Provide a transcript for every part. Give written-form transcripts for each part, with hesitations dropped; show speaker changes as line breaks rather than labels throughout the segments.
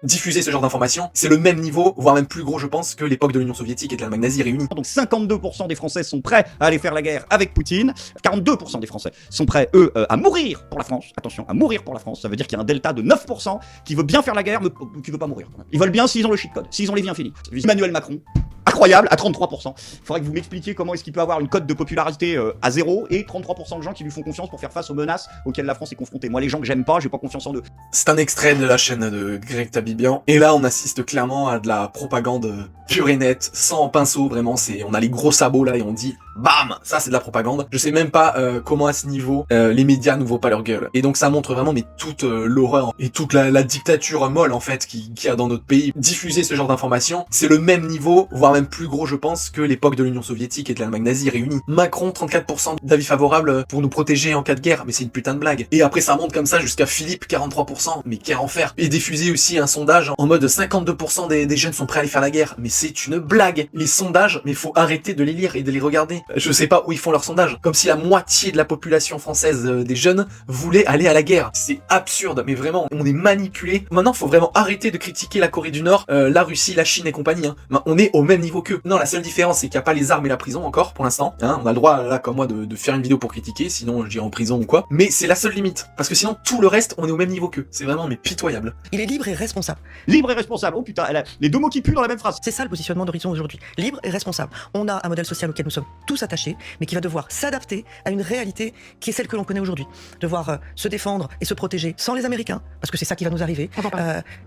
Diffuser ce genre d'informations, c'est le même niveau, voire même plus gros, je pense, que l'époque de l'Union soviétique et de l'Allemagne nazie réunie.
Donc 52% des Français sont prêts à aller faire la guerre avec Poutine, 42% des Français sont prêts, eux, à mourir pour la France. Attention, à mourir pour la France, ça veut dire qu'il y a un delta de 9% qui veut bien faire la guerre, mais qui veut pas mourir. Ils veulent bien s'ils ont le cheat code, s'ils ont les vies infinies. Emmanuel Macron, incroyable, à 33%. Il faudrait que vous m'expliquiez comment est-ce qu'il peut avoir une cote de popularité à 0 et 33% de gens qui lui font confiance pour faire face aux menaces auxquelles la France est confrontée. Moi, les gens que j'aime pas, j'ai pas confiance en eux.
C'est un extrait de la chaîne de Greg Tabibian, et là on assiste clairement à de la propagande pure et nette, sans pinceau, vraiment, on a les gros sabots là et on dit BAM, ça c'est de la propagande. Je sais même pas comment à ce niveau les médias ne vaut pas leur gueule. Et donc ça montre vraiment mais toute l'horreur et toute la dictature molle en fait qu'il y a dans notre pays. Diffuser ce genre d'informations, c'est le même niveau, voire même plus gros je pense, que l'époque de l'Union soviétique et de l'Allemagne nazie réunie. Macron, 34% d'avis favorables pour nous protéger en cas de guerre, mais c'est une putain de blague. Et après ça monte comme ça jusqu'à Philippe, 43%, mais quel enfer. Et diffuser aussi un sondage en mode 52% des jeunes sont prêts à aller faire la guerre, mais c'est une blague. Les sondages, mais faut arrêter de les lire et de les regarder. Je sais pas où ils font leurs sondages, comme si la moitié de la population française des jeunes voulait aller à la guerre. C'est absurde, mais vraiment, on est manipulé. Maintenant, faut vraiment arrêter de critiquer la Corée du Nord, la Russie, la Chine et compagnie. Hein. On est au même niveau qu'eux. Non, la seule différence, c'est qu'il n'y a pas les armes et la prison encore, pour l'instant. Hein. On a le droit, là, comme moi, de faire une vidéo pour critiquer, sinon j'irai en prison ou quoi. Mais c'est la seule limite, parce que sinon, tout le reste, on est au même niveau qu'eux. C'est vraiment, mais pitoyable.
Il est libre et responsable.
Libre et responsable, oh putain, les deux mots qui puent dans la même phrase.
C'est ça le positionnement d'Horizon aujourd'hui. Libre et responsable. On a un modèle social auquel nous sommes tous attachés, mais qui va devoir s'adapter à une réalité qui est celle que l'on connaît aujourd'hui. Devoir se défendre et se protéger sans les Américains, parce que c'est ça qui va nous arriver.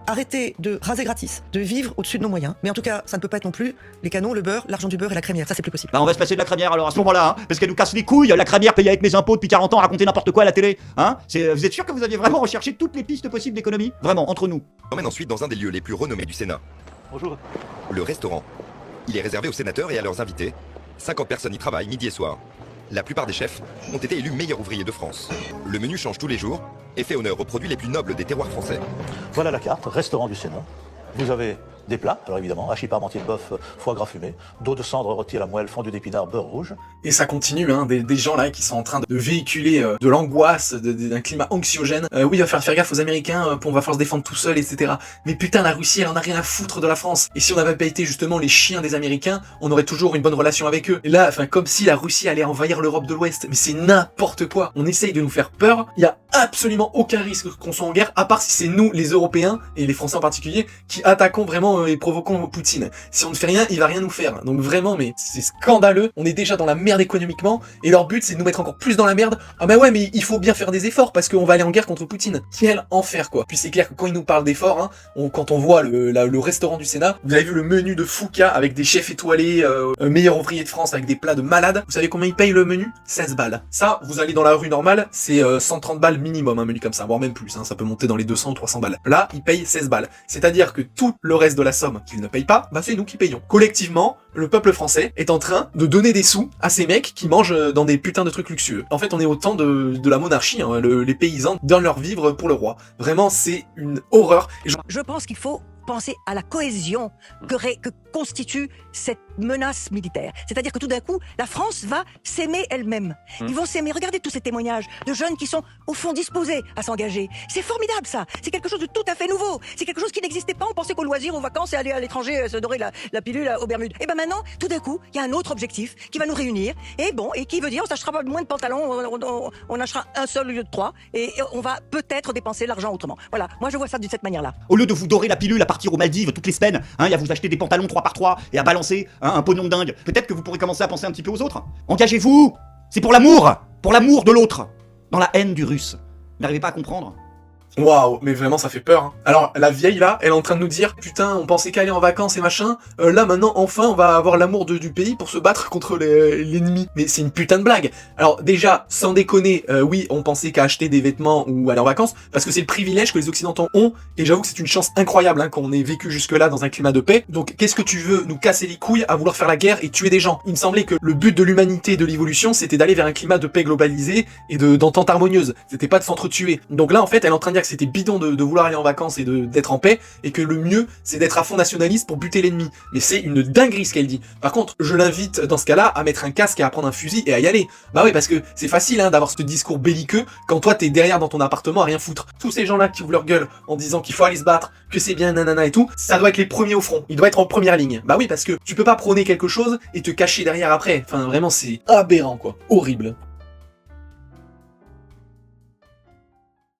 Arrêter de raser gratis, de vivre au-dessus de nos moyens. Mais en tout cas, ça ne peut pas être non plus les canons, le beurre, l'argent du beurre et la crémière. Ça, c'est plus possible.
Bah on va se passer de la crémière alors à ce moment-là, hein, parce qu'elle nous casse les couilles, la crémière payée avec mes impôts depuis 40 ans, raconter n'importe quoi à la télé, hein. Vous êtes sûr que vous aviez vraiment recherché toutes les pistes possibles d'économie? Vraiment, entre nous.
On emmène ensuite dans un des lieux les plus renommés du Sénat.
Bonjour.
Le restaurant. Il est réservé aux sénateurs et à leurs invités. 50 personnes y travaillent midi et soir. La plupart des chefs ont été élus meilleurs ouvriers de France. Le menu change tous les jours et fait honneur aux produits les plus nobles des terroirs français.
Voilà la carte, restaurant du Sénat. Vous avez des plats, alors évidemment, hachis parmentier de bœuf, foie gras fumé, d'eau de cendre rôti à la moelle, fondue d'épinards, beurre rouge.
Et ça continue, hein, des gens là qui sont en train de véhiculer de l'angoisse, d'un climat anxiogène. Oui, il va falloir faire gaffe aux Américains, on va falloir se défendre tout seul, etc. Mais putain, la Russie, elle en a rien à foutre de la France. Et si on n'avait pas été justement les chiens des Américains, on aurait toujours une bonne relation avec eux. Et là, enfin, comme si la Russie allait envahir l'Europe de l'Ouest. Mais c'est n'importe quoi. On essaye de nous faire peur. Il y a absolument aucun risque qu'on soit en guerre, à part si c'est nous, les Européens, et les Français en particulier, qui attaquons vraiment et provoquons Poutine. Si on ne fait rien, il va rien nous faire. Donc vraiment, mais c'est scandaleux. On est déjà dans la merde économiquement, et leur but c'est de nous mettre encore plus dans la merde. Ah bah ouais, mais il faut bien faire des efforts, parce qu'on va aller en guerre contre Poutine. Quel enfer, quoi. Puis c'est clair que quand ils nous parlent d'efforts, hein, quand on voit le restaurant du Sénat, vous avez vu le menu de Fouca, avec des chefs étoilés, meilleurs ouvriers de France, avec des plats de malades. Vous savez combien ils payent le menu? 16 balles. Ça, vous allez dans la rue normale, c'est 130 balles minimum, un menu comme ça, voire même plus, hein, ça peut monter dans les 200 ou 300 balles. Là, ils payent 16 balles. C'est-à-dire que tout le reste de la somme qu'ils ne payent pas, bah c'est nous qui payons. Collectivement, le peuple français est en train de donner des sous à ces mecs qui mangent dans des putains de trucs luxueux. En fait, on est au temps de la monarchie, hein, les paysans donnent leur vivre pour le roi. Vraiment, c'est une horreur. Et
Je pense qu'il faut penser à la cohésion que constitue cette menace militaire. C'est-à-dire que tout d'un coup, la France va s'aimer elle-même. Ils vont s'aimer. Regardez tous ces témoignages de jeunes qui sont, au fond, disposés à s'engager. C'est formidable, ça. C'est quelque chose de tout à fait nouveau. C'est quelque chose qui n'existait pas. On pensait qu'au loisir, aux vacances et aller à l'étranger se dorer la pilule aux Bermudes. Et ben maintenant, tout d'un coup, il y a un autre objectif qui va nous réunir. Et bon, et qui veut dire, on s'achètera pas moins de pantalons, on achètera un seul au lieu de 3. Et on va peut-être dépenser l'argent autrement. Voilà. Moi, je vois ça de cette manière-là.
Au lieu de vous dorer la pilule à partir aux Maldives toutes les semaines, hein, et à vous acheter des pantalons 3x3 et à balancer un pognon de dingue, peut-être que vous pourrez commencer à penser un petit peu aux autres. Engagez-vous. C'est pour l'amour de l'autre, dans la haine du russe. Vous n'arrivez pas à comprendre?
Waouh, mais vraiment ça fait peur. Hein. Alors la vieille là, elle est en train de nous dire putain, on pensait qu'aller en vacances et machin. Là maintenant, enfin, on va avoir l'amour du pays pour se battre contre l'ennemi. Mais c'est une putain de blague. Alors déjà, sans déconner, oui, on pensait qu'à acheter des vêtements ou aller en vacances, parce que c'est le privilège que les Occidentaux ont. Et j'avoue que c'est une chance incroyable hein, qu'on ait vécu jusque là dans un climat de paix. Donc qu'est-ce que tu veux nous casser les couilles à vouloir faire la guerre et tuer des gens? Il me semblait que le but de l'humanité, de l'évolution, c'était d'aller vers un climat de paix globalisé et d'entente harmonieuse. C'était pas de s'entretuer. Donc là en fait, elle est en train de dire que c'était bidon de vouloir aller en vacances et d'être en paix, et que le mieux, c'est d'être à fond nationaliste pour buter l'ennemi. Mais c'est une dinguerie ce qu'elle dit. Par contre, je l'invite dans ce cas-là à mettre un casque et à prendre un fusil et à y aller. Bah oui, parce que c'est facile hein, d'avoir ce discours belliqueux quand toi t'es derrière dans ton appartement à rien foutre. Tous ces gens-là qui ouvrent leur gueule en disant qu'il faut aller se battre, que c'est bien nanana et tout, ça doit être les premiers au front. Ils doivent être en première ligne. Bah oui, parce que tu peux pas prôner quelque chose et te cacher derrière après. Enfin, vraiment, c'est aberrant quoi. Horrible.